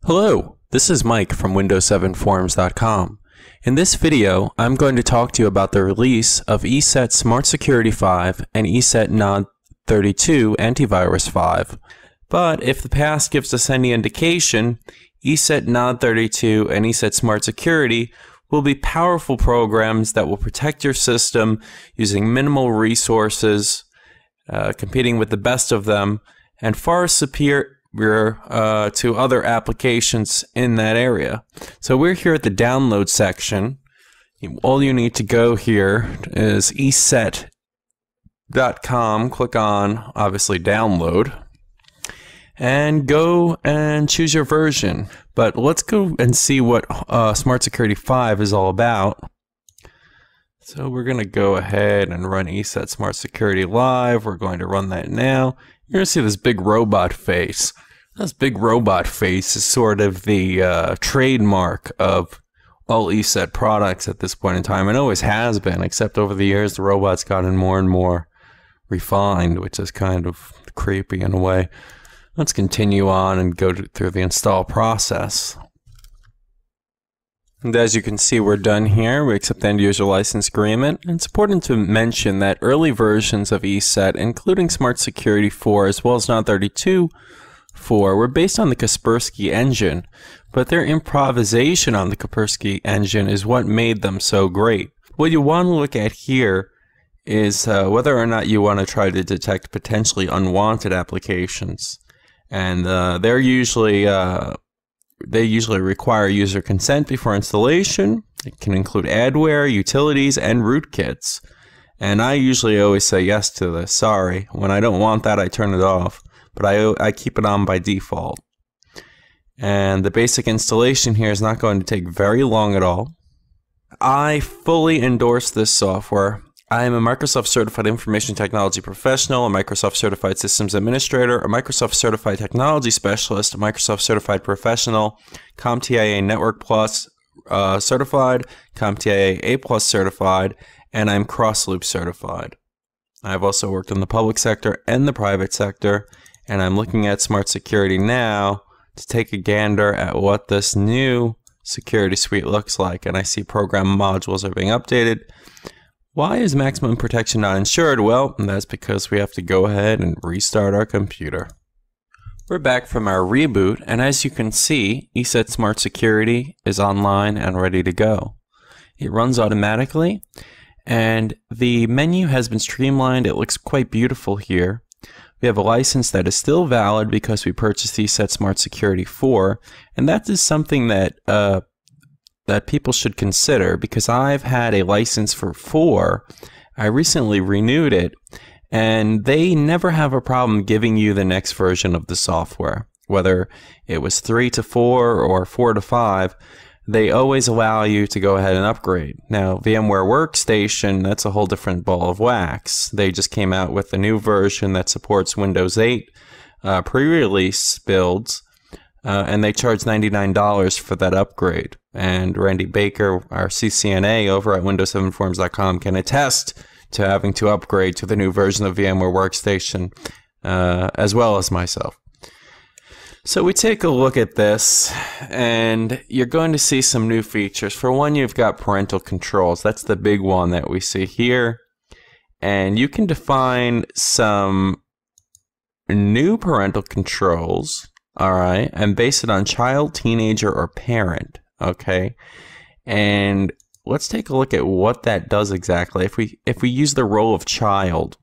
Hello, this is Mike from Windows7Forums.com. In this video, I'm going to talk to you about the release of ESET Smart Security 5 and ESET Nod 32 Antivirus 5. But if the past gives us any indication, ESET Nod 32 and ESET Smart Security will be powerful programs that will protect your system using minimal resources, competing with the best of them, and far superior to other applications in that area. So we're here at the download section. All you need to go here is ESET.com, click on obviously download, and go and choose your version. But let's go and see what Smart Security 5 is all about. So we're going to go ahead and run ESET Smart Security Live. We're going to run that now. You're going to see this big robot face. This big robot face is sort of the trademark of all ESET products at this point in time. It always has been, except over the years the robot's gotten more and more refined, which is kind of creepy in a way. Let's continue on and go through the install process. And as you can see, we're done here. We accept the end user license agreement. And it's important to mention that early versions of ESET, including Smart Security 4 as well as Nod 32 4, were based on the Kaspersky engine, but their improvisation on the Kaspersky engine is what made them so great. What you want to look at here is whether or not you want to try to detect potentially unwanted applications. And they usually require user consent before installation. It can include adware, utilities, and rootkits. And I usually always say yes to this. Sorry, when I don't want that, I turn it off. But I keep it on by default. And the basic installation here is not going to take very long at all. I fully endorse this software. I am a Microsoft Certified Information Technology Professional, a Microsoft Certified Systems Administrator, a Microsoft Certified Technology Specialist, a Microsoft Certified Professional, CompTIA Network Plus Certified, CompTIA A Plus Certified, and I'm Crossloop Certified. I've also worked in the public sector and the private sector, and I'm looking at Smart Security now to take a gander at what this new security suite looks like. And I see program modules are being updated. Why is maximum protection not ensured? Well, that's because we have to go ahead and restart our computer. We're back from our reboot, and as you can see, ESET Smart Security is online and ready to go. It runs automatically, and the menu has been streamlined. It looks quite beautiful here. We have a license that is still valid because we purchased ESET Smart Security 4, and that is something that people should consider, because I've had a license for 4. I recently renewed it, and they never have a problem giving you the next version of the software. Whether it was 3 to 4 or 4 to 5, they always allow you to go ahead and upgrade. Now, VMware Workstation, that's a whole different ball of wax. They just came out with a new version that supports Windows 8 pre-release builds, and they charge $99 for that upgrade. And Randy Baker, our CCNA over at Windows7Forums.com, can attest to having to upgrade to the new version of VMware Workstation, as well as myself. So we take a look at this, and you're going to see some new features. For one, you've got parental controls. That's the big one that we see here. And you can define some new parental controls, all right, and base it on child, teenager, or parent, okay? And let's take a look at what that does exactly. If we use the role of child,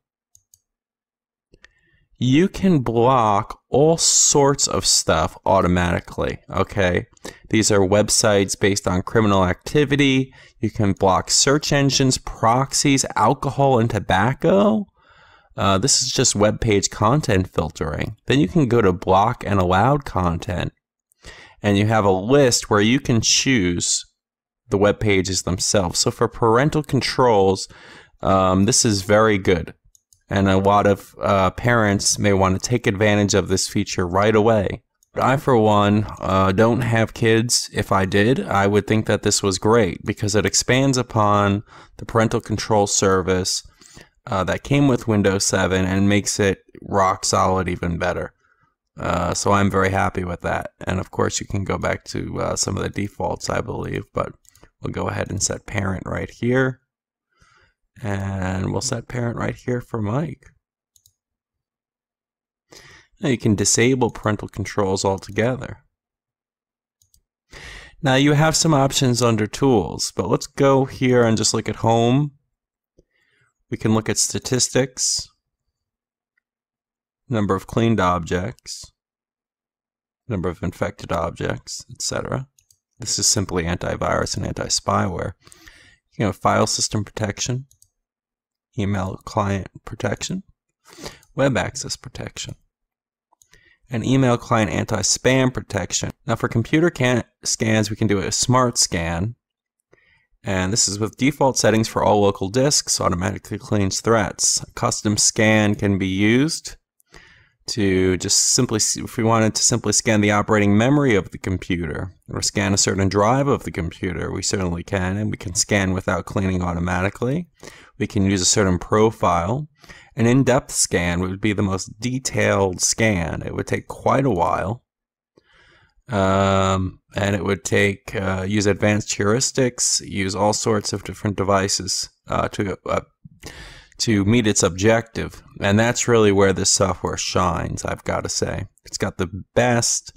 you can block all sorts of stuff automatically, okay? These are websites based on criminal activity. You can block search engines, proxies, alcohol, and tobacco. This is just web page content filtering. Then you can go to block and allowed content, and you have a list where you can choose the web pages themselves. So for parental controls, this is very good. And a lot of parents may want to take advantage of this feature right away. I, for one, don't have kids. If I did, I would think that this was great because it expands upon the parental control service that came with Windows 7 and makes it rock solid even better. So I'm very happy with that. And of course, you can go back to some of the defaults, I believe, but we'll go ahead and set parent right here. And we'll set parent right here for Mike. Now you can disable parental controls altogether. Now you have some options under tools, but let's go here and just look at home. We can look at statistics, number of cleaned objects, number of infected objects, etc. This is simply antivirus and anti-spyware. You have file system protection, email client protection, web access protection, and email client anti-spam protection. Now for computer scans, we can do a smart scan. And this is with default settings for all local disks, automatically cleans threats. A custom scan can be used to just simply, if we wanted to simply scan the operating memory of the computer or scan a certain drive of the computer, we certainly can, and we can scan without cleaning automatically. We can use a certain profile. An in-depth scan would be the most detailed scan. It would take quite a while. And it would take use advanced heuristics, use all sorts of different devices to meet its objective. And that's really where this software shines, I've got to say. It's got the best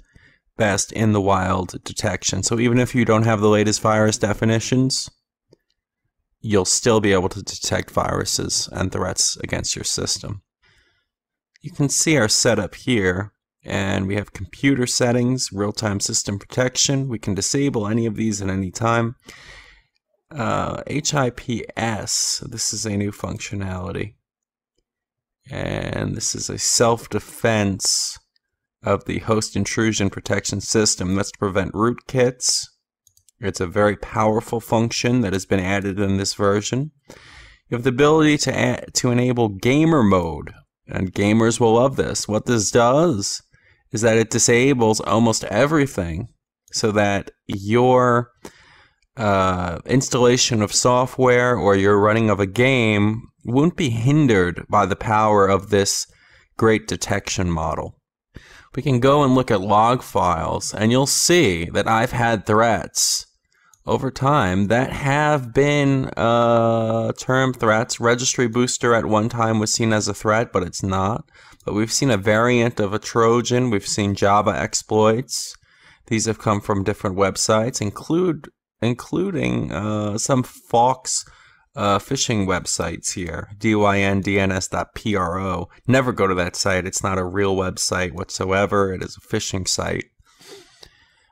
in the wild detection. So even if you don't have the latest virus definitions, you'll still be able to detect viruses and threats against your system. You can see our setup here. And we have computer settings, real-time system protection. We can disable any of these at any time. HIPS, this is a new functionality. And this is a self-defense of the host intrusion protection system. That's to prevent rootkits. It's a very powerful function that has been added in this version. You have the ability to enable gamer mode. And gamers will love this. What this does is that it disables almost everything so that your installation of software or your running of a game won't be hindered by the power of this great detection model. We can go and look at log files, and you'll see that I've had threats over time that have been termed threats. Registry Booster at one time was seen as a threat, but it's not. But we've seen a variant of a Trojan. We've seen Java exploits. These have come from different websites, including some Fox phishing websites here. dyndns.pro. Never go to that site. It's not a real website whatsoever. It is a phishing site.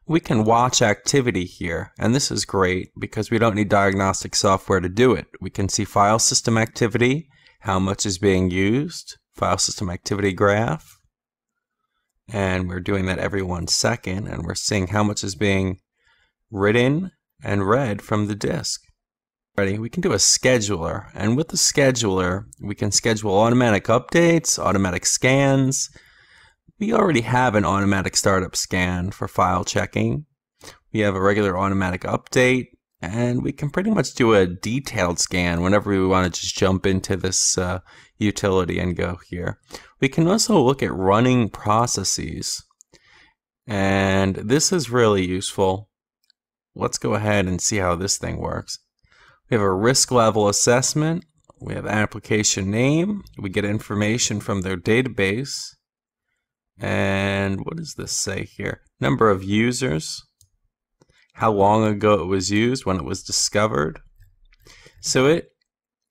We can watch activity here, and this is great because we don't need diagnostic software to do it. We can see file system activity, how much is being used, file system activity graph, and we're doing that every 1 second, and we're seeing how much is being written and read from the disk. Ready? We can do a scheduler, and with the scheduler, we can schedule automatic updates, automatic scans. We already have an automatic startup scan for file checking. We have a regular automatic update, and we can pretty much do a detailed scan whenever we want to just jump into this utility and go here. We can also look at running processes, and this is really useful. Let's go ahead and see how this thing works. We have a risk level assessment. We have application name. We get information from their database. And what does this say here? Number of users, how long ago it was used, when it was discovered.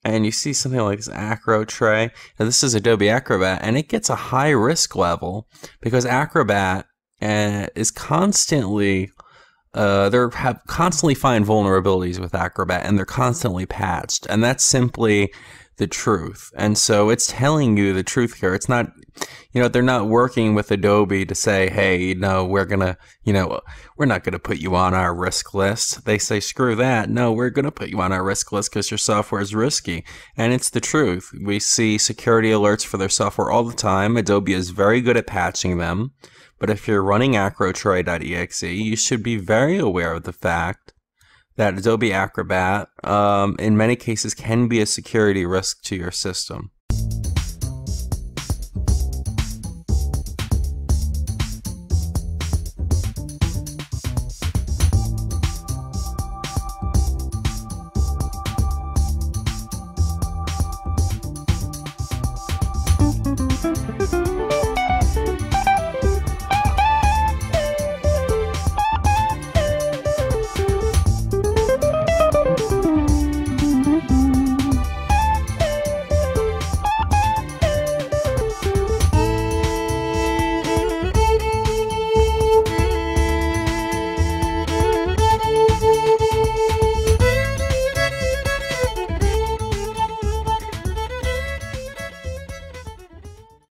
And you see something like this Acro Tray. Now this is Adobe Acrobat, and it gets a high risk level because Acrobat is constantly, constantly find vulnerabilities with Acrobat, and they're constantly patched, and that's simply the truth. And so it's telling you the truth here. It's not, they're not working with Adobe to say, hey, no, we're not going to put you on our risk list. They say, screw that. No, we're going to put you on our risk list because your software is risky. And it's the truth. We see security alerts for their software all the time. Adobe is very good at patching them. But if you're running acrotray.exe, you should be very aware of the fact that Adobe Acrobat, in many cases, can be a security risk to your system.